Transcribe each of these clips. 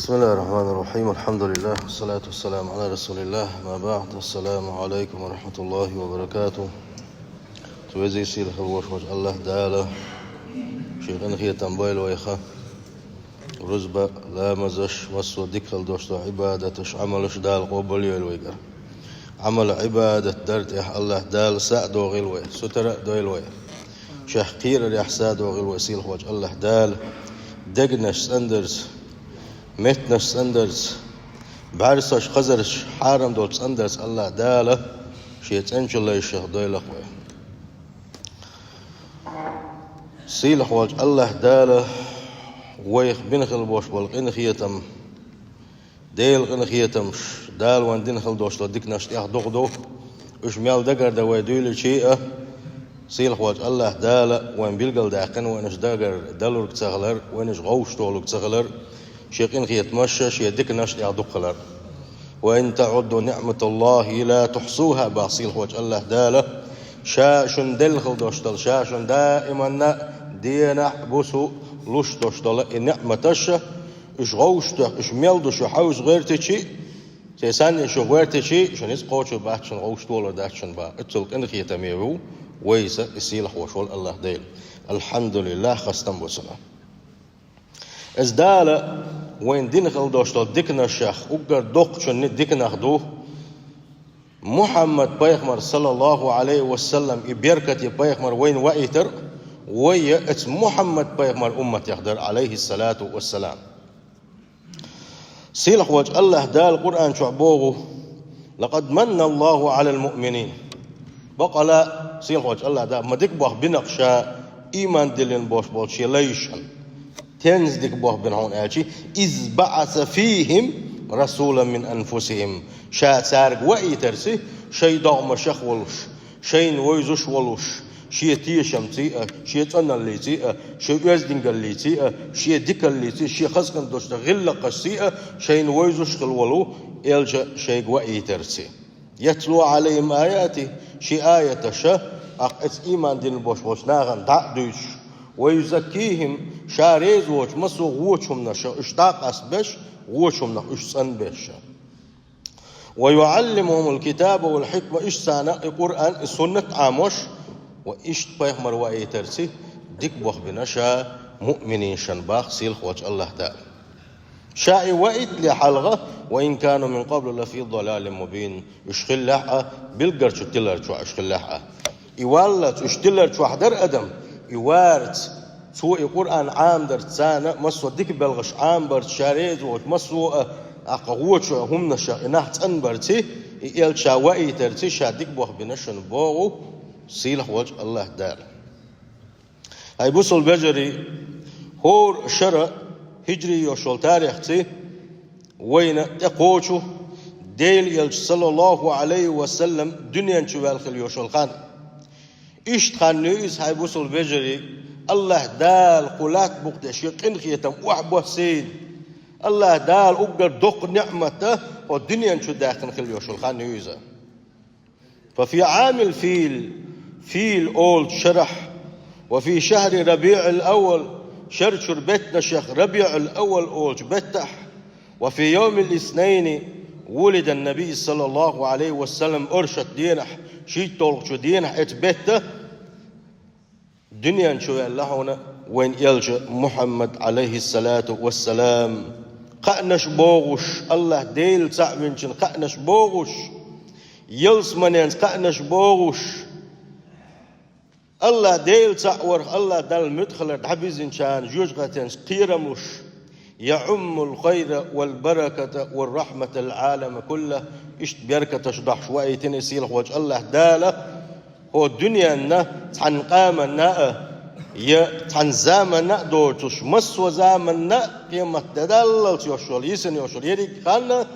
بسم الله الرحمن الرحيم. الحمد لله والصلاة والسلام على رسول الله. ما بعد. السلام عليكم ورحمة الله وبركاته. توزي سيل خلوش وجه الله داله شيخنا خي تنبايل ويخا رزبة لا مزش مسو ديكل دوشتو عبادتش عملش دال قبل يلويقر عمل عبادة درت الله دال سعدو غلوي ستر دويلوي شيخ قير الإحساد وغلوي سيل وجه الله دال دقنش سندرز متنش سندرز بعرسش خزرش حارم دول سندرز الله داله شيت انش الله الشيخ دويلق سيلح وجه الله داله ويخ بنخل بوش بالقين خيتم ديل قين خيتم دال وان دنخل دوش لديك نشت يخدغدو اش ميال دقر دا ويدويل شيئة سيلح وجه الله داله وان بيلقل داقن وانش دقر دلورك تغلر وانش غوش طولك تغلر شيقين خيت مشى شيدك نشت يخدغلر وإن تعدوا نعمة الله لا تحصوها باصيلح وجه الله داله شاشن دلخل دوشتل شاشن دائما دينا بوسو لوش دوشتل النعمتش اش غوشته اش ميلدوش حوز غيرتشي تساني شو غيرتشي شنيس قوشو باتشن غوشتول داتشن با اتلك ان خيتميو ويسا السيلح وشول الله ديل الحمد لله خستم بوسنا ازدال وين دينخل دوشتل ديكنا الشيخ اقر دوقشن ديكنا خدوه محمد بيغمر صلى الله عليه وسلم يبركة بيغمر وين وإيتر ويا ات محمد بيغمر أمة يقدر عليه الصلاة والسلام سيلح وجه الله دا القرآن شعبوه لقد من الله على المؤمنين بقى لا سيلح وجه الله دا ما ديك بوخ بنقشا إيمان دلين بوش بولشي ليشن تنز ديك بوخ بنهون آجي إذ بعث فيهم رسولا من أنفسهم شا سارق وإيترسي شي دعم شخ ولوش شي نويزوش ولوش شي تيشم تيئة شي تنال لي تيئة شي يزدنقل لي تيئة شي ديكل لي تيئة شي خزقن دوشت غلقش تيئة شي نويزوش خلولو إلجا شي وإيترسي يتلو عليهم آياتي شي آية شا أقعد إيمان دين البوش بوش ناغن دعدوش ويزكيهم شاريز ووش مسو غوشهم نشا اشتاق أسبش غوشهم نخ اشسن بش ويعلمهم الكتاب والحكمة إيش سانا القرآن السنة عاموش وإيش بيغمر وإيترسي ديك بوخ بنشا مؤمنين شنباخ سيلخ وجه الله تعالى شاء وإيت لحلغة وإن كانوا من قبل لفي ضلال مبين اشخل لحقة بالقر شتلر شو اشخل لحقة إوالت اشتلر شو حدر أدم إوارت سوء القرآن عام در تسانا مسو ديك بلغش عام برت شاريز ومسو أقوى هم نشا نحت أنبرتي إل شاوائي ترتي شادك بوخ بنشن بوغو سيلح وجه الله دار هاي بوصل بجري هور شرع هجري يوشول تاريختي وين تقوشو ديل يلج صلى الله عليه وسلم دنيا نشوال خل يوشول خان إشت خان نيز هاي بوصل بجري الله دال قلات بقدش يقين خيتم وحبه سيد الله دال أقدر دق نعمته والدنيا نشو داخل خل يوشل خان نيوزا ففي عام الفيل أول شرح وفي شهر ربيع الأول شرشر بيتنا شيخ ربيع الأول أول بتح وفي يوم الاثنين ولد النبي صلى الله عليه وسلم أرشد دينح شيء طولق شو دينح اتبته دنيا نشو اللهونا وين يلجأ محمد عليه الصلاة والسلام قأنش بوغش الله ديل تعمنشن قأنش بوغش يلس منينس قأنش بوغش الله ديل تعور الله دل مدخل دحبيزن شان جوجغتنس قيرمش يعم الخير والبركة والرحمة العالم كله اشت بيركة شدح شوية تنسيل وجه الله داله هو الدنيا نا تنقام نا تن زمن دوتش مسو زمن قيمة تدلل يوشول يسن يوشول يدي خلنا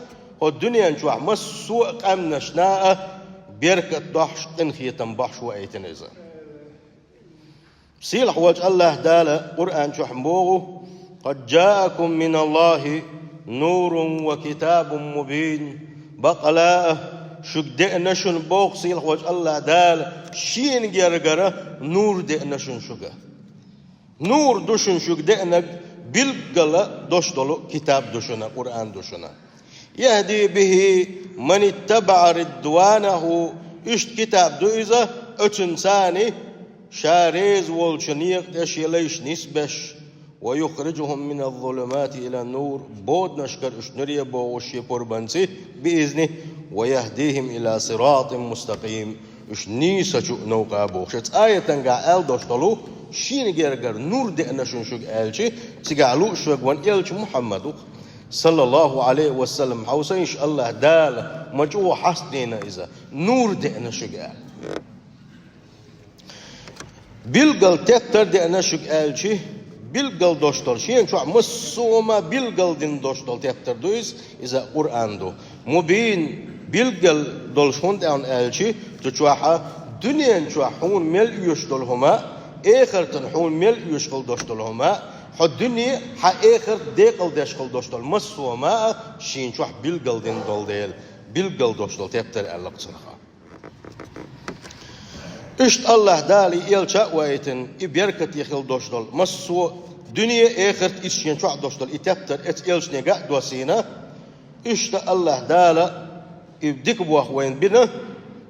هو الدنيا نشوح مسو قام نشنا بيركة ضحش تنخي تنبحش وأيتنزا سيلح وجه الله داله قرآن شحموه قد جاءكم من الله نور وكتاب مبين بقلاء شك دئنا شن بوق سيلح وجه الله داله شين جرجرة نور دئنا شن شجا نور دوشن شك دئنا بالقلا دوشتلو كتاب دوشنا قرآن دوشنا يهدي به من اتبع رضوانه اشت كتاب دويزة اتنساني شاريز والشنيق تشيليش نسبش ويخرجهم من الظلمات إلى النور بود نشكر اشنريا بوشي قربانسي بإذنه ويهديهم إلى صراط مستقيم اشنيسة نوقا بوشت آية تنقع آل دوشتلو شين جرجر نور دي أنا شنشوك آلشي تقعلو شوك وان إلش محمد صلى الله عليه وسلم حوسينش الله دال مجوه حسنين إذا نور دي أنا شوك آل بلقل تفتر دي أنا شوك آلشي بلقل دوشتل شين شو مسوما بلقل دين دوشتل تفتر دويز إذا قرآن دو مبين بلقل دولشون دي أن آلشي تشوحا دنيا شوحون مل يشتلهما آخر تنحون مل يشغل دوشتلهما حد الدنيا ها آخر ديقل ديشغل دوشتل مسوما شين شوح بلقل دين دول ديل بلقل دوشتل تفتر ألق صنخا اشت الله دالي إلشا ويتن إبيركت يخل دوشتل مسو دنيا آخر إشين شوح دوشتل إتفتر إت إلش نقا دوسينا اشت الله دالا إبديك بوح وين بنا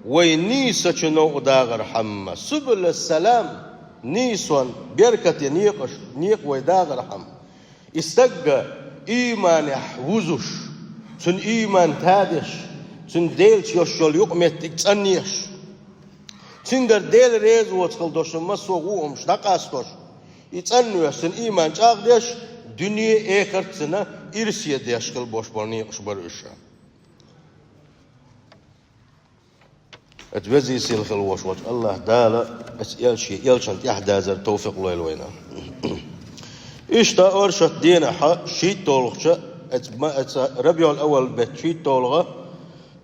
وينيسة شنو داغر حما سبل السلام نيسون بيركت نيق ويداغر حم استقى إيمان يحوزش سن إيمان تادش سن ديلش يشول يقمتك تسنيش سنگر ديل ريز وتخل دوش مسوغوهم شنقاستوش يتسنيش سن إيمان تاغدش دنيا آخر سنة إرسية ديشكل بوش برني أشبر إشا اتوزي سيلخ الوشوش الله دالا يلشن يحدازر توفيق لويلوينا اشتا ارشت دينا حا شيت طولغشا ربيع الاول بيت شيت طولغا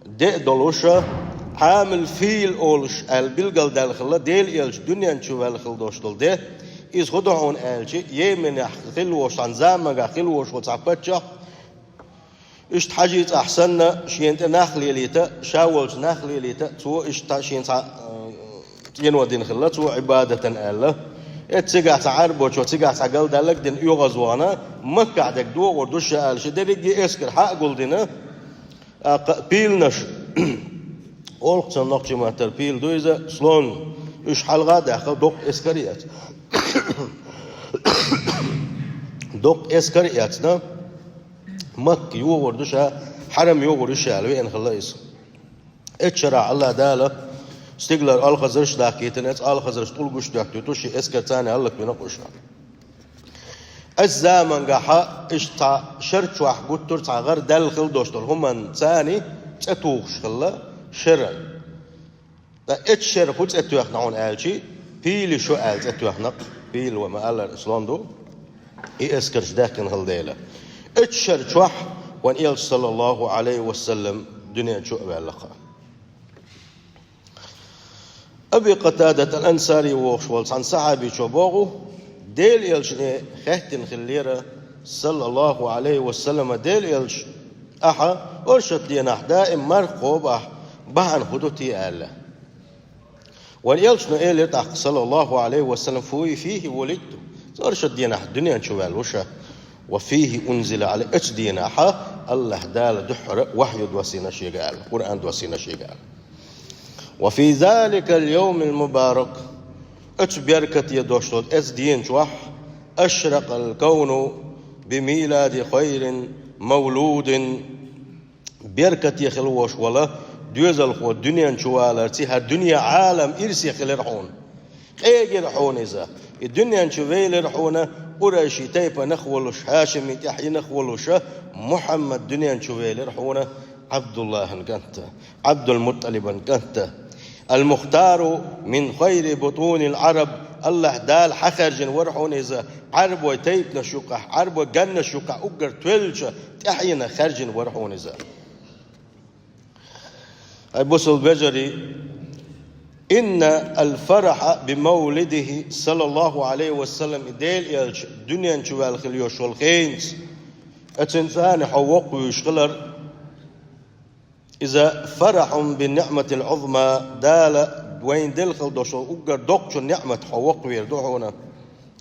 دي دولوشا حامل فيل اولش البلغل دالخلا ديل يلش دنيا نشوف الخل دوشتل دي إذ خدعون آلشي يمن خلوش عن زامن خلوش وتعبتشا إشت حاجيت أحسننا شينت نخلي ليتا شاولش نخلي ليتا تو إشت شينت ينودين خلا تو عبادة الله اتسقع تعربوش وتسقع تعقل دالك دين يغزوانا مكة دك دو وردوش آلشي دريجي اسكر حق قلدنا بيلنش أولق نقشي ماتر بيل دويزا سلون إش حلقة داخل دوق اسكريات دوق اسكرياتنا مك يوغردشها حرم يوغردشها لو إن خلاص اتشرع الله داله استقلال الخزرش داكيتن الخزرش طول قش داكتو توشي اسكر تاني الله بنقشها الزمن قحا اشتا شرط واحد قطر تعغر دلخل دوشتل هم ثاني تتوخش خلا شرع دا اتشر فوت اتوخ نعون آلشي بيل شو آل اتوخ نق بيل وما آل الإسلام دو اسكرش داكن هالديلة اتشر شوح وان إيل صلى الله عليه وسلم دنيا شو أبعلقها أبي قتادة الأنصاري ووخشوالس عن صحابي شباغو ديل إيلشني خهتن خليرة صلى الله عليه وسلم ديل إيلش أحا أرشد ديناح دائم مرقوب بحن خدوتي آله وان إيلشني إيلت صلى الله عليه وسلم فيه ولدت أرشد ديناح دنيا شوال وشا وفيه أنزل عليه اتش ديناحا الله دال دحر وحي دوسينا شي قال قرآن دوسينا شي قال وفي ذلك اليوم المبارك اتش بيركت يدوشتود اتش دين شوح أشرق الكون بميلاد خير مولود بيركت يخلوش ولا دوزل خو الدنيا شوالا تيها الدنيا عالم إرسي خلرحون خيجي رحون إذا الدنيا نشوفيل رحونا قريشي تيبا نخولش هاشمي تحيي نخولش محمد دنيا نشوفيل رحونا عبد الله كنت عبد المطلب كنت المختار من خير بطون العرب الله دال حخرج ورحون إذا عرب وتيب نشوقه عرب وجن شوقه أجر تولش تحيينا خرج ورحون إذا أبوس البجري إن الفرح بمولده صلى الله عليه وسلم ديل يلش دنيا نشوال خليوش والخينس أتنفان حوق ويشغلر إذا فرح بالنعمة العظمى دال وين دلخل دوشو أجر دوكشو النعمة حوق ويردوحونا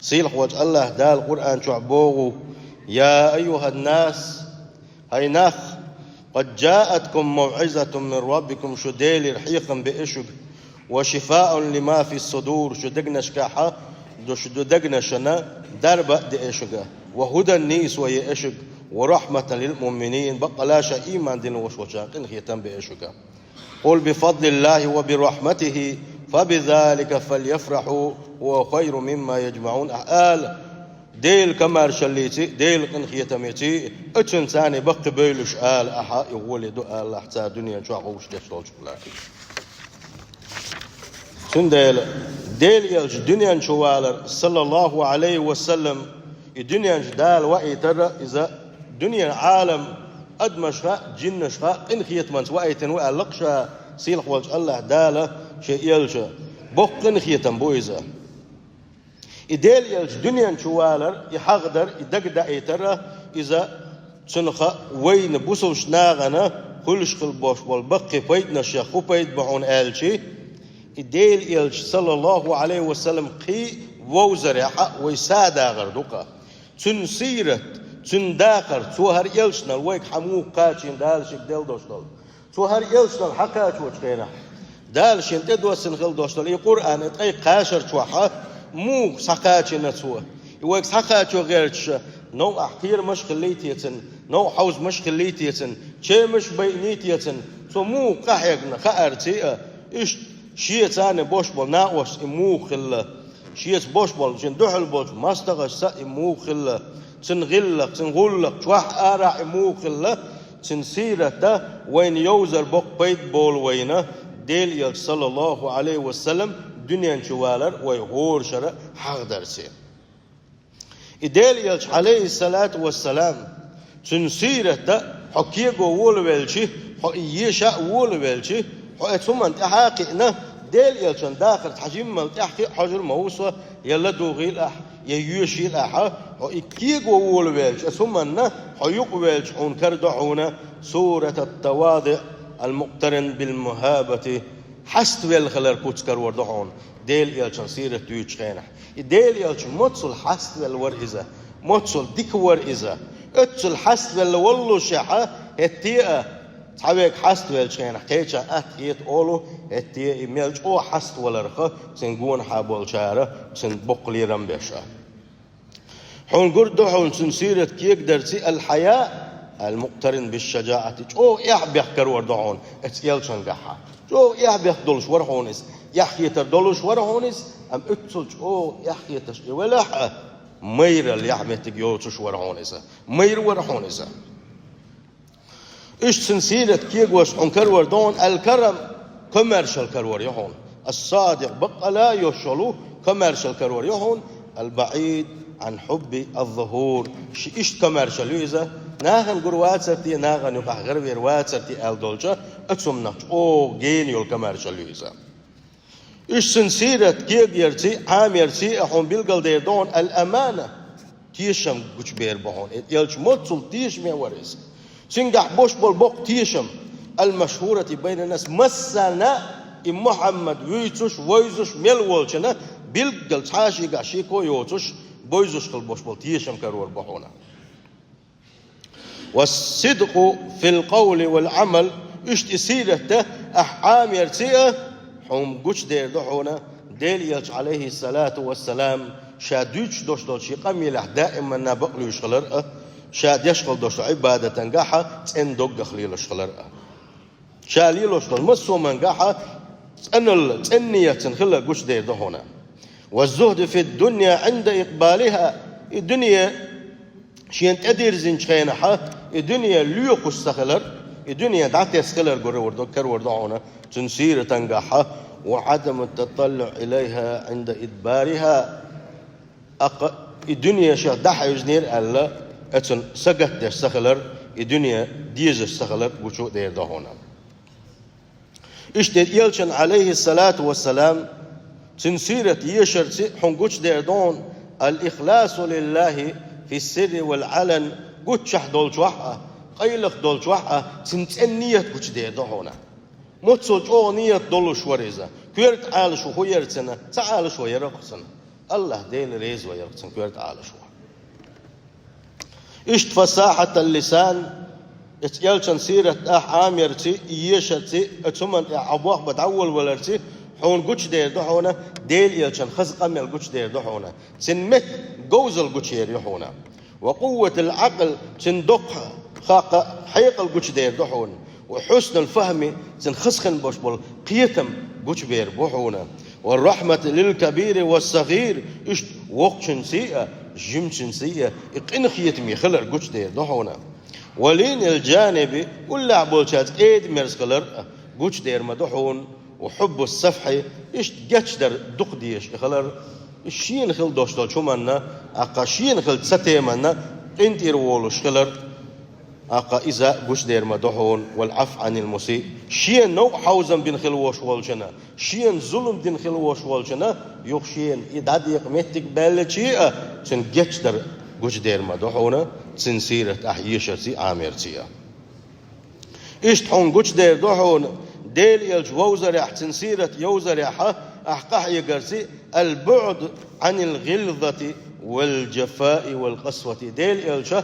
سيل وجه الله دا القرآن شعبوه يا أيها الناس هاي ناخ قد جاءتكم موعظة من ربكم شديل رحيقا بإشق وشفاء لما في الصدور شدقنا شكاحة شدقنا شنا دربة دي إشق وهدى النيس وهي إشق ورحمة للمؤمنين بقى لا شيء إيمان دين وشوشاقين ختم بإشق قل بفضل الله وبرحمته فبذلك فليفرحوا هو خير مما يجمعون آل ديل كمار شليتي ديل قن ختميتي اتشن ثاني بق بيلش آل أحا يقول دو آل أحتا دنيا شو عقوش دشتول شبلاكي سن ديل يلج دنيا شوالر صلى الله عليه وسلم الدنيا دال وعي ترى إذا دنيا عالم أدمشها جنشها قن ختمنت وعي تنوع لقشها سيلح وجه الله داله شيء يلجا بقن ختم بويزا إديل يلج دنيا شوالر يحقدر يدقدا يترى إذا تنخا وين بوسوش ناغنا كلش خل باش والبقي بيت نشيخ وبيت بعون آلشي إديل يلج صلى الله عليه وسلم قي ووزر حق ويسادا غردوكا تنسيرت تنداخر توهر يلشنا الويك حمو قاتشين دالشك ديل دوشتل توهر يلشنا الحقاش وشكينا دالشين تدوسن خل دوشتل القرآن اتقي قاشر شوحا مو سقاتشنا توا يويك سقاتشو غيرتش نو أحكير مش خليتيتن نو حوز مش خليتيتن شي مش بينيتيتن تو مو قحيقنا خارتي إيش شيء ثاني بوش بول ناقوس مو خلا شيء بوش بول جن دحل بوش ماستغش سا مو خلا تنغلق تنغلق شوح آرع مو خلا تنسيرة تا وين يوزر بوق بيت بول وينه ديل يل صلى الله عليه وسلم دنيا شوالر ويغور شرع حق درسي ديل يل عليه الصلاة والسلام تنسيرة تا حكيغو وول ويلشي حقيشا وول ويلشي حقيتهم تحاقنا ديل يلشن داخل حجم من تحقي حجر موسى يلا دوغي الأح ييوشي الأح حقيغو وول ويلش ثم حيوق ويلش حون كردعونا سورة التواضع المقترن بالمهابة حست والخلر كوتسكر وردعون ديل يلشن سيرة تيوش خينح ديل يلشن متصل حست والورئزة متصل ديك ورئزة اتسل حست والولو شحا هتيئة تحويك حست والشخينح كيشا اتيت اولو هتيئة يميلش او حست والرخة سنقون حابول شارة سنبقلي رمبشا حون قردو حون سنسيرة كيك درسي الحياة المقترن بالشجاعة او يحبيخ كروردعون اتيلشن قحا جو يحبيخ دولش ورحونس يحكيتر دولش ورحونس ام اتسلش او يحكيتش ولح مير اللي يحمتك يوتش ورحونس مير ورحونس ايش سنسيرة كيك وش حون كروردون الكرم كوميرشال كرور يهون الصادق بقى لا يشلو كوميرشال كرور يهون البعيد عن حب الظهور ايش كوميرشال يوزا ناغن قروات سرتي ناغن يقع غير وات سرتي الدولجا اتسم نقش او جينيول كوميرشال يوزا ايش سنسيرة كيك يرتي عام يرتي احون بيلقل ديردون الامانة تيشم قش بير بهون يلش متصل تيش مي ورز سنجح بوش بول بوق تيشم المشهورة بين الناس مسنا إم محمد ويتوش ويزوش ملولشنا بيلقل تحاشي قاشيكو يوتوش بويزوش قل بوش بول تيشم كرور بحونا والصدق في القول والعمل اشت سيرته أحعام يرتيه حوم قش دير دحونا ديل يلش عليه الصلاة والسلام شادوش دوش يقام دائما نبقلو يشغلر شاد يشغل دوش عبادة نجاحة تندق خليل يشغلر شاليل يشغل مسو من نجاحة تنية تنخلى قش دير دهونا والزهد في الدنيا عند إقبالها الدنيا شين تدير زنشينها الدنيا ليوق السخلر الدنيا دعت يسخلر كرور دهونا تنسير تنجاحة وعدم التطلع إليها عند إدبارها الدنيا شيء دحى يجنير ألا أتن سقط السخلر الدنيا ديز السخلر وشو دير دهونا اشتد يلشن عليه الصلاة والسلام تنسيرة يشر حنقوش دير دون الإخلاص لله في السر والعلن قوتشح دول شوحة قيلخ دول شوحة تنتنية قوش دير دهونا متصل جو نية دول شوريزة كيرت عالش وخيرتنا تعالش ويرقصنا الله ديل ريز ويرقصن كورت على شو إشت فصاحة اللسان اتيالشن سيرة عامرتي يشرتي اتسمن عبوخ بتعول ولرتي حون قوش دير دحونا ديل يلشن خزق أميل قوش دير دحونا سنمت جوزل قوش يريحونا وقوة العقل سندق خاق حيق القوش دير دحون وحسن الفهم سنخسخن بوشبول قيتم قوش بير بوحونا والرحمة للكبير والصغير إشت وقشن سيئة جمشن سيئة إقن خيتمي خلر قوش دير دحونا ولين الجانبي ولا عبولشات ايد مرسكلر قوش دير مدحون وحب الصفحي إيش جاتشدر دق ديش خلر الشين خل دوشتل شو منا أقا شين خل تستي منا انت يروولوش خلر أقا إذا قوش دير مدحون والعف عن المسيء شين نوع حوزن بين خلوش والجنا شين ظلم دين خلوش والجنا يخشين إداد يقمتك بالجيئة سن جاتشدر قوش دير مدحون سنسيرة أحيشتي عامرتي إيش تحون قوش دير دحون ديل يلج ووزر أحسن سيرة يوزر أحقح يقرسي البعد عن الغلظة والجفاء والقسوة ديل يلج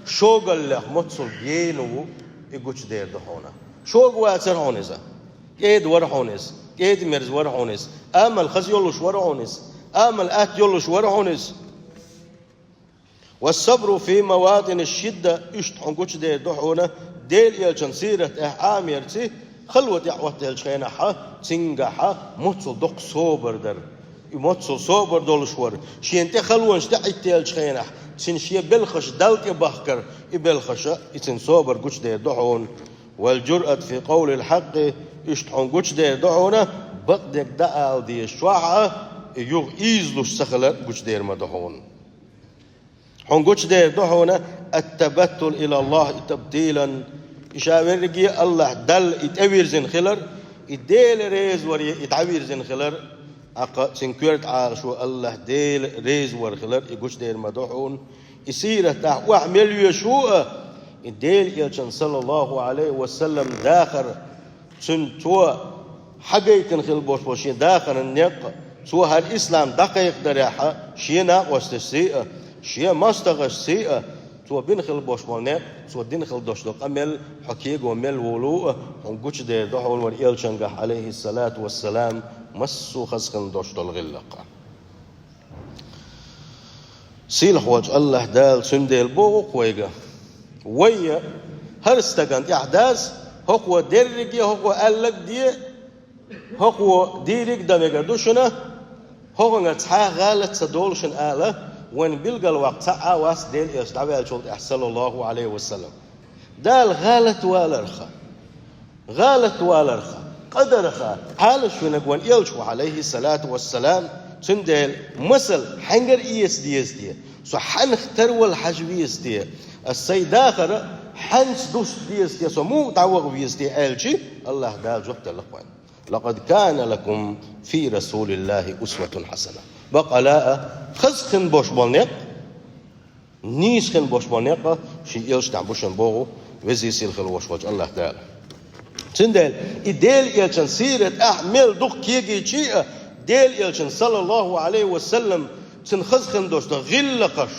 شوق الله متصل جينو يقوش دير دحونا شوق واسر هونيزا كيد ورحونيز كيد مرز ورحونيز آمل خز يولوش ورحونيز آمل آت يولوش ورحونيز والصبر في مواطن الشدة اشتحون قوش دير دحونا ديل يلجن سيرة عامرتي خلوة يعوت الشينحة تنجحة متصل دق صوبر در متصل صوبر دولشور شينتي خلوة اشتعت الشينح تنشي بلخش دلك بخكر بلخش يتن صوبر قوش دير دحون والجرأة في قول الحق اشتحون قوش دير دحونا بقدك دقال دي الشوعة يوغ إيزلوش سخلر قوش دير مدحون حون قوش دير دحونا التبتل إلى الله تبتيلا إشاورجي الله دل يتأوير زين خلر يديل ريز وري يتعوير زين خلر أقا سنكرت عارشو الله ديل ريز ور خلر يقوش دير مدحون يصير تاع وعمل يشوء يديل يلشن صلى الله عليه وسلم داخر سنتوا حقيقة خل بوش داخر النق سوى هالإسلام دقيق دريحة شينا واستسيء شيء ما استغش سيء سوى بين خل بوش مالنا سوى دين خل دوش دق أمل حقيق ومل ولو هم قوش دير دحول وريال شنقح عليه الصلاة والسلام مسو خسخن دوش دل غلقة سيل حواج الله دال سندل بوق ويجا ويا هرستجان أحداث هو درجي هو قالك دي هو ديرك دمجر دوشنا هو نتحا غالت سدولشن آله وين بلغ الوقت ساعة واس ديل يستعبي الشولد أحسن الله عليه وسلم دال غالت والرخا غالت والرخا قدرخا حالش ونقوان يلشو عليه الصلاة والسلام سندل مثل حنجر إيس دي سو حنخ ترول حجويس دي السيد آخر حنس دوس دي سو مو تعوغ بيس دي ألشي الله دال جوحت الأخوان لقد كان لكم في رسول الله أسوة حسنة بقى لا خزخن بوش بالنق نيسخن بوش بالنق شي يلش تعبوشن بوغو وزي سيلخل وش وجه الله تعالى سندل إديل يلشن سيرة أحمل دوخ كيجي شيء ديل يلشن صلى الله عليه وسلم سنخزخن دوش غلقش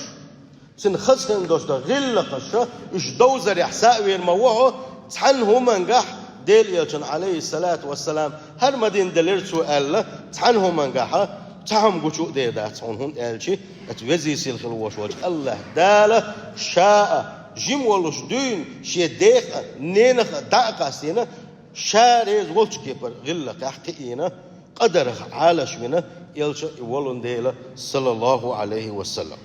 سنخزخن دوش غلقش إش دوزر إحساء ويرموه تحنه منجح ديل يلشن عليه الصلاة والسلام هر مدين دليل سؤال تحنه منجحه تهم قشو دي دات هون قالشي اتوزي سيل خلوش وجه الله داله شاء جيم ولش دين شي ديخ نينخ داقا سينا شاريز ولش كيبر غلق احقينا قدر عالش منا يلش ولون ديله صلى الله عليه وسلم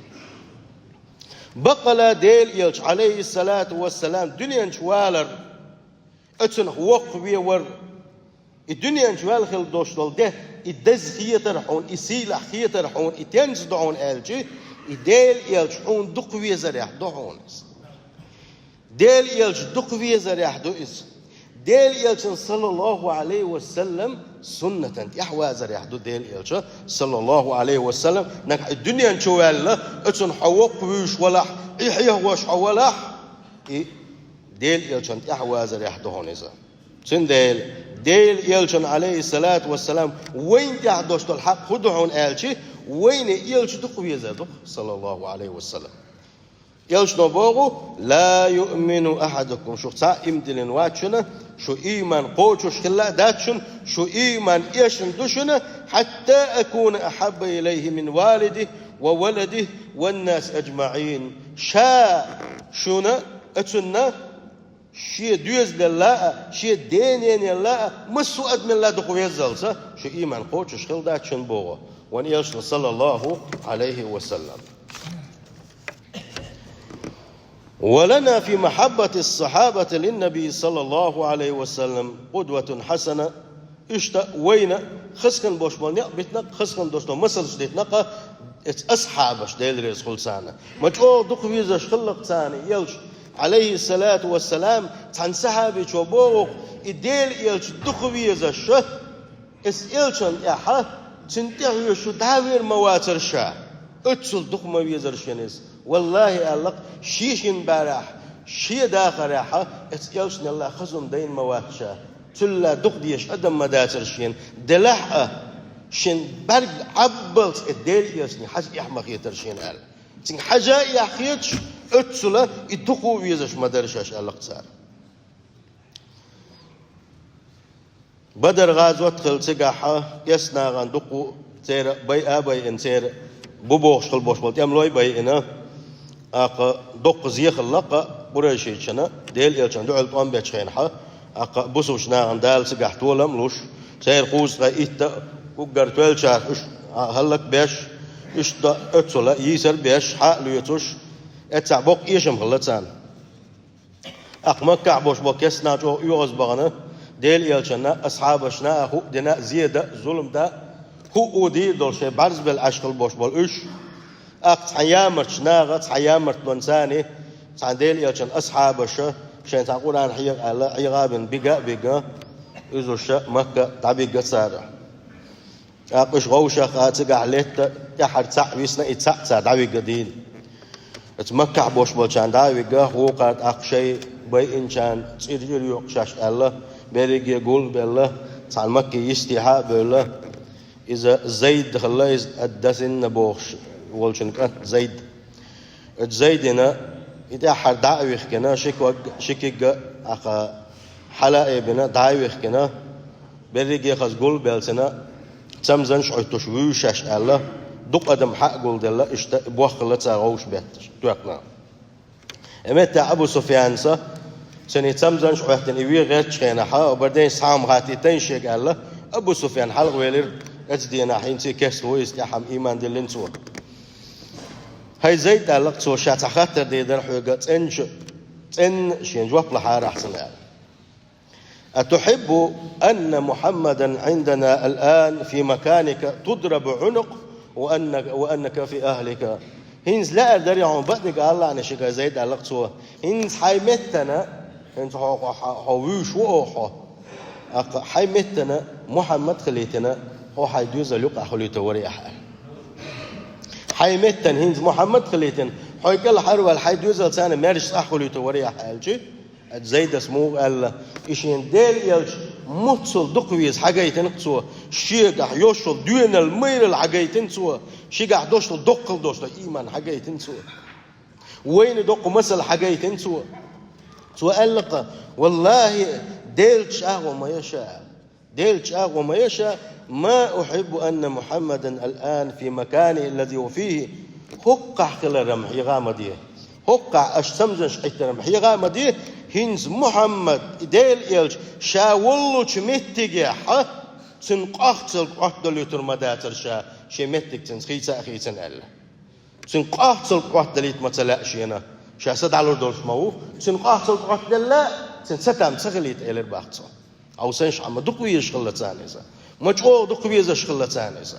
بقلا ديل يلش عليه الصلاة والسلام دنيا شوالر اتن وقف بيور الدنيا شوال خل دوشتل ده الدز خيتر حون يسيل خيتر حون يتنز دعون ألجي يديل يلج حون دقوي زريح دعونس ديل يلج دقوي زريح دوئس ديل يلج صلى الله عليه وسلم سنة يحوى زريح دو ديل يلج صلى الله عليه وسلم نك الدنيا شوال لا اتن حوق ويش ولح يحيه وش حولح ديل يلج يحوى زريح دعونس سندل ديل يلشن عليه الصلاة والسلام وين يحدث الحق خدعون آلشي وين يلش دقوي زادق صلى الله عليه وسلم يلش نبوغو لا يؤمن أحدكم شو تا إمدلن واتشنا شو إيمان قوتش خلا داتشن شو إيمان إيشن دوشنا حتى أكون أحب إليه من والده وولده والناس أجمعين شا شونا أتنا شيء دوز لله شيء دينين لله مسو أدمن الله دقوي زالسا شو إيمان قوتش خلا داتشن بوغو وان يلش صلى الله عليه وسلم ولنا في محبة الصحابة للنبي صلى الله عليه وسلم قدوة حسنة اشتا وين خسكن بوش مالنيا بيتنا خسكن دوستو مسل شديتنا أصحابش ديل ريس خلصانا مجعو دقويزش خلق تاني يلش عليه الصلاة والسلام تان صحابي شوبوغ إديل يلش دقويزش يلشن إحا تنتهي شو داوير مواتر شا اتسل دقما ويزرشنس والله ألق شيشن بارح شي داخل راحة اتيلشن الله خزم دين مواتشا تلا دق ديش أدم مداتر شين دلحة شين برق عبلت الديل يسني حاج يحمق يترشين قال تين حاجة يحيتش اتسلا يدقوا ويزرش مدرشاش ألق صار بدر غازوة تخل سقاحة يسنا غندقوا تير بي آبي إن تير بوبوش خل بوش بلت يملوي بي إنا دق زيخ اللقة بريشي شنا ديل يلشان دعو الطوان بيتشين حا بوسوش ناغن دال سقاح تولم لوش تير خوز غايتا وقر تويل شار هلك بيش اشتا اتسولا يسر بيش حق ليتوش اتسع بوق ايشم خلتسان مكع بوش بوك يسنا جو يغز بغنا ديل يلشنا أصحابشنا هو دنا زيادة ظلم دا هو أودي دول شيء بعرز بالعشق البوش بالإيش حيامرت شناغت حيامرت منساني عن ديل يلشن أصحابش شين تقول عن حيق على عيغاب بيجا إذا شاء مكة تعبيق سارة إيش غوشة خاتق عليت يحر تعبيسنا يتسع تعبيق دين مكة بوش بالشان تعبيق هو قاد أقشي بي إنشان تصير يقشاش الله بيرجع يقول بالله تعال مكة يستيها بالله إذا زيد خلا الدسن نبوخش والشن كانت زيد هنا إذا حر دعويخ كنا شكيك أخا حلاقي بنا دعويخ كنا بيرجع خز قول بالسنا تمزنش عيتوش ويشاش الله دق أدم حق قول دلله إشت بوخ لا تغوش بيتش توقنا أمتى أبو سفيان سا سنة تمزن شو وقتن يوي غير شينا حا وبعدين سام غاتي تنشيك الله أبو سفيان حلق ويلر أجدينا حين تي كسر ويستحم إيمان دلين سوا هاي زيد علق سوا شات خاطر دي در حوجة تن شين جواب لحار أحسن أتحب أن محمدا عندنا الآن في مكانك تضرب عنق وأنك في أهلك هينز لا أقدر يعون بدك الله عن شيء زيد علق سوا هينز حيمتنا هينز حويش وأوحى حيمتنا محمد خليتنا هو حيدوز لقى خليته وريح حيمتنا هينز محمد خليتنا حيقل حروا الحيدوز لسانه مارش صح خليته وريح الجي زيد اسمه قال إيشين ديل يلش متصل دقويز حاجيتين تسوا شيء قح يوصل دون المير الحاجيتين تسوا شيء قح دوشل دقل دوشل إيمان حاجيتين تسوا وين دق مثل حاجيتين تسوا قال لك والله ديل شاء وما يشاء ديل شاء وما يشاء ما أحب أن محمدا الآن في مكانه الذي هو فيه هقع خلال رمح يغامديه هقع أشتمزن شحيت رمح يغامديه هنز محمد ديل إلش شاولو شمتك حا تنقاحتل قحدل يترمداتر شمتك تنخيسا خيسن ألا تنقاحتل قحدل يتمتلأشينا شاسد على دولش ماو تنقاحتل قحدل لا تنستام تغليت إلى الباحثة أو سنش عم دقوي يشغل تانيسا مجعو دقوي يشغل تانيسا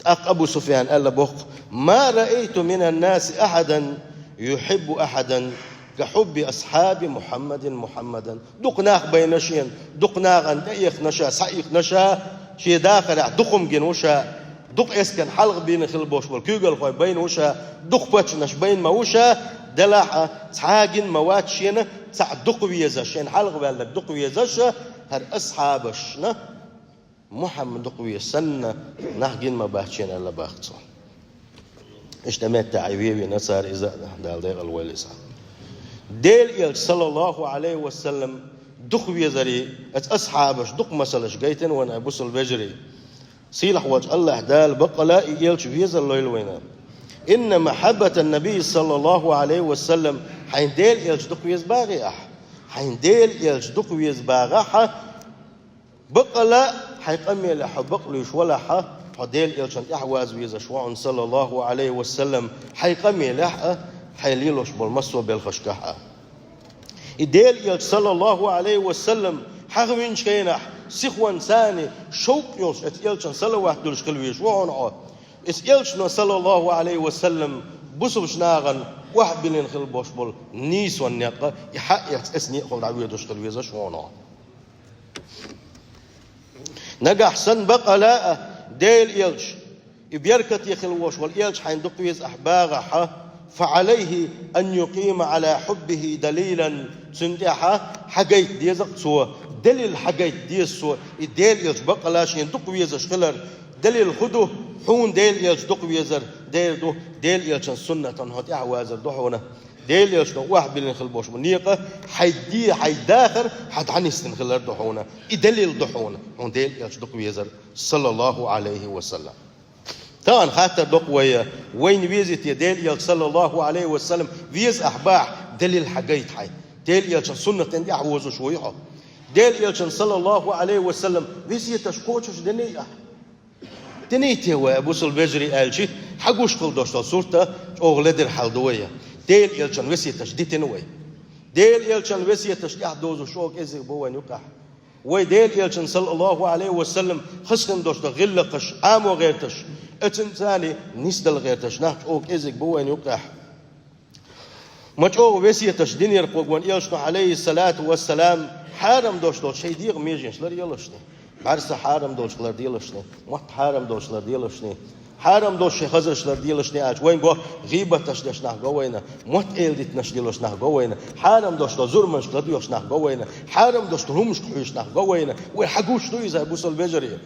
أبو سفيان قال بوخ ما رأيت من الناس أحدا يحب أحدا كحب أصحاب محمدا دقناخ بينشين دقناخ أن دقيق نشا سعيق نشا شي داخل دقم جنوشا دق إسكن حلق بين خلبوش والكيغل خوي بين وشا دق باتش نش بين ما وشا دلع تعاجن موات شينا تاع دق ويزشين حلق بالك دق ويزش هر أصحابشنا محمد قوي سنة نحجين ما بحشين ألا بحثه اشتمت تعيبي نصار إذا دال دير الوالسة ديل صلى الله عليه وسلم دخوي زري أصحابش دق مسلش جيتن وانا بوصل بجري سيلح وجه الله دال بقلا يلش فيز الليل وينا إن محبة النبي صلى الله عليه وسلم حين ديل يلش دقوي زباغي حين ديل يلش دقوي زباغي بقلا حيقمي لح بقلش ولا حديل يلش يحواز ويز شوع صلى الله عليه وسلم حيقمي لح حيليلوش بالمسوى بالخشكحة إديل يلش صلى الله عليه وسلم حغمين شينح سيخوان ثاني شوق يلش اتيلش صلى واحد دولش قلويش وعنعه اسيلشنا صلى الله عليه وسلم بصبش ناغن واحد بلين خلبوش بول نيس والنقة يحقق اسني خل عبيه دوش قلويزش وعنعه نجح سن بقى لا ديل يلش بيركت يخلوش واليلش حين دقويز أحباغها فعليه أن يقيم على حبه دليلا سندحة حقيت ديزق سوا دليل حقيت ديز سوا الديل يلش بقى لا شين دقويز شخلر دليل خدو حون ديل يلش دقويزر ديل يلش السنة هات أحوازر دحونا ديل يلش واحد بين خلبوش منيقة حيداخر حتعنيستن خلر دحونا دليل دحونا هون ديل يلش دقويزر صلى الله عليه وسلم طبعا خاطر دقوية وين فيزت ديل يلش صلى الله عليه وسلم فيز أحباح دليل حقيت حي ديل يلش السنة تندي أحوازه شويحة ديل يلش صلى الله عليه وسلم فيزي تشكوتش دنيا دنيتي وابوسل بجري قالشي حقوش قل دوشتال صورته أغلدر حالدوية ديل يلشان وسيتش دي تنوي ديل يلشان وسيتش يحدوزو شوك إزي بوين يقع وي ديل يلشان صلى الله عليه وسلم خسخن دوشتا غلقش عامو غيرتش اتنساني نسدل غيرتش نحش اوك إزي بوين يقع مجعو وسيتش دين يرقوق وان يلشنو عليه الصلاة والسلام حارم دوشتال شي ديغ ميجينش لر يلشني عرس حارم دوشلر ديلشني مت حارم دوشلر ديلشني حارم دوش خزرشلر ديلشني اج وين جو غيبه تشدش نه جوينا مت ايلدت نش ديلش نه جوينا حارم دوش زرمش ديوش نه جوينا حارم دوش همش خيش نه جوينا وحقوش دو اذا بوصل بجري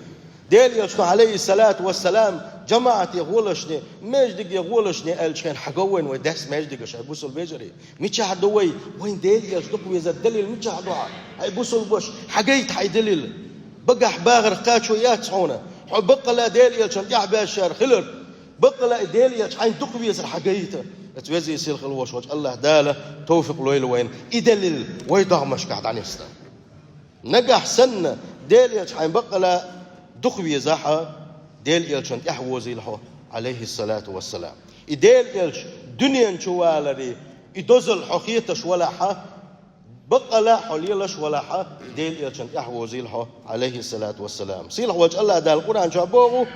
ديل يشنو عليه الصلاه والسلام جماعه يغولشني مجدك يغولشني الشين حقوين وداس مجدك شي بوصل بجري ميتش عدوي وين ديل يشدق ويز الدليل ميتش عدوها اي بوصل بوش حقيت حي دليل بقى حباغر قاتشويات صونا بقى لا ديل يلشن يحبا الشهر خلر بقى لا ديل يلش حين تقويز الحقيقة اتوزي يسيل خلوش وجه الله داله توفق لويل وين يدلل ويضغمش قاعد عن يستا نجح سنة ديل يلش حين بقى لا دقويز ديل يلشن يحوزي له عليه الصلاة والسلام ديل يلش دنيا شوالري يدوزل حقيقتش ولا بقى لا حليلش ولا حا ديل يلشن يحوزيلها عليه الصلاة والسلام سيلح وجه الله دال القرآن جابوه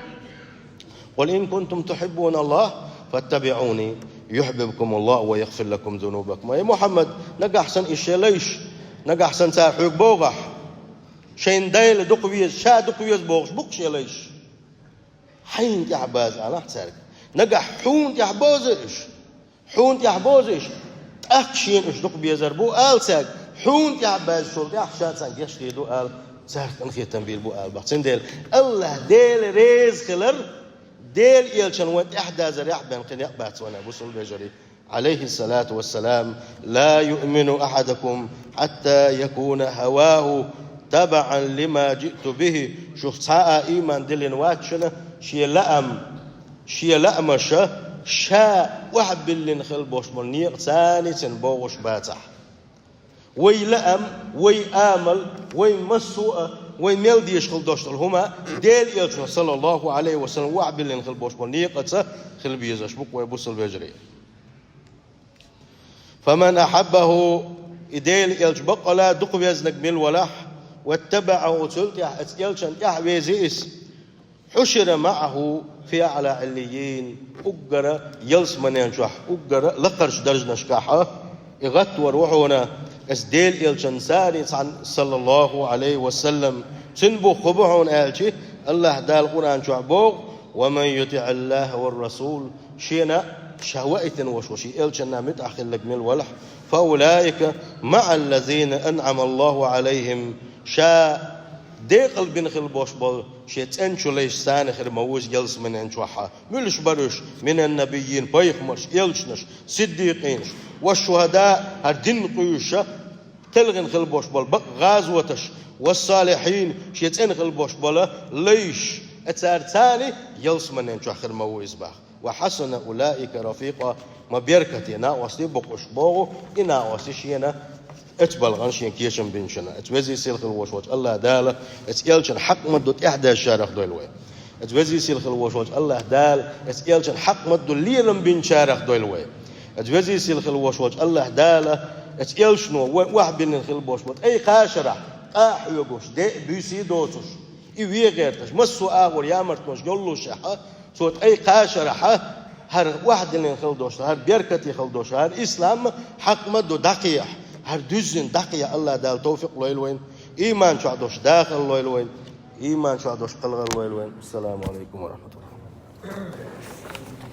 قل إن كنتم تحبون الله فاتبعوني يحببكم الله ويغفر لكم ذنوبكم يا محمد نجح حسن إيش ليش نجح حسن ساحوك بوغح شين ديل دقويز شا دقويز بوغش بوغش ليش حين يحباز أنا حسارك نجح حون يحبازش حون يحبازش أكشين إيش دق بيزربو آل ساق حون يعباز شو يحشات ساق يشتيدو آل ساق أنفيه تنبيل بو آل بحسن ديل الله ديل ريز خلر ديل يلشن وانت إحدى زريح بين قناع بات وانا بوصل بجري عليه الصلاة والسلام لا يؤمن أحدكم حتى يكون هواه تبعا لما جئت به شوف ساعة إيمان دلين واتشنا شي لأمش شا واحد باللي نخل بوش منيق ثاني سنبوش باتح وي لأم وي آمل وي مسوء وي ميلدي يشخل دوشتل هما ديل يلشن صلى الله عليه وسلم واحد باللي نخل بوش منيق خل بيزش بك ويبوصل بيجري فمن أحبه ديل يلش بقى لا دق بيزنك بالولح واتبعه وتلت يلشن يحويزيس حشر معه في أعلى عليين أجر يلس من ينجح أجر لقرش درج نشكاحة يغت وروحنا أسديل يلشن ساري صلى الله عليه وسلم سنبو خبعون آلشي الله دال القرآن شعبوغ ومن يطع الله والرسول شينا شهوائة وشوشي يلشن متأخر لك من الولح فأولئك مع الذين أنعم الله عليهم شا ديقل بن خل بوش بول شيت انشو ليش سان خير موز جلس من انشوحا ملش برش من النبيين بيخمرش يلشنش صديقينش والشهداء هردين قيوشا تلغن خل بوش بول غازوتش والصالحين شيت ان خل بوش بول ليش اتسار ثاني يلس من انشو خير موز باخ وحسن اولئك رفيقا ما بيركتي نا واسي بقش بوغو انا واسي شينا اتبلغن شين كيشن بنشنا اتوزي سيلخ الوشوش الله داله اتيلشن حق مدد احدى الشارخ دولوي اتوزي سيلخ الوشوش الله دال اتيلشن حق مدد ليرم بن شارخ دولوي اتوزي سيلخ الوشوش الله داله اتيلشنو واحد بن الخلبوش اي قاشره قاح يوغوش دي بيسي دوتوش اي ويغيرتش مسو اغور يامرتوش يولوش صوت اي قاشره هر واحد من خلدوش هر بيركتي خلدوش هر اسلام حق مدو دقيح هر düzün دقيح الله دال توفيق لويلوين ايمان شعدوش داخل لويلوين ايمان شعدوش قلغ لويلوين السلام عليكم ورحمه الله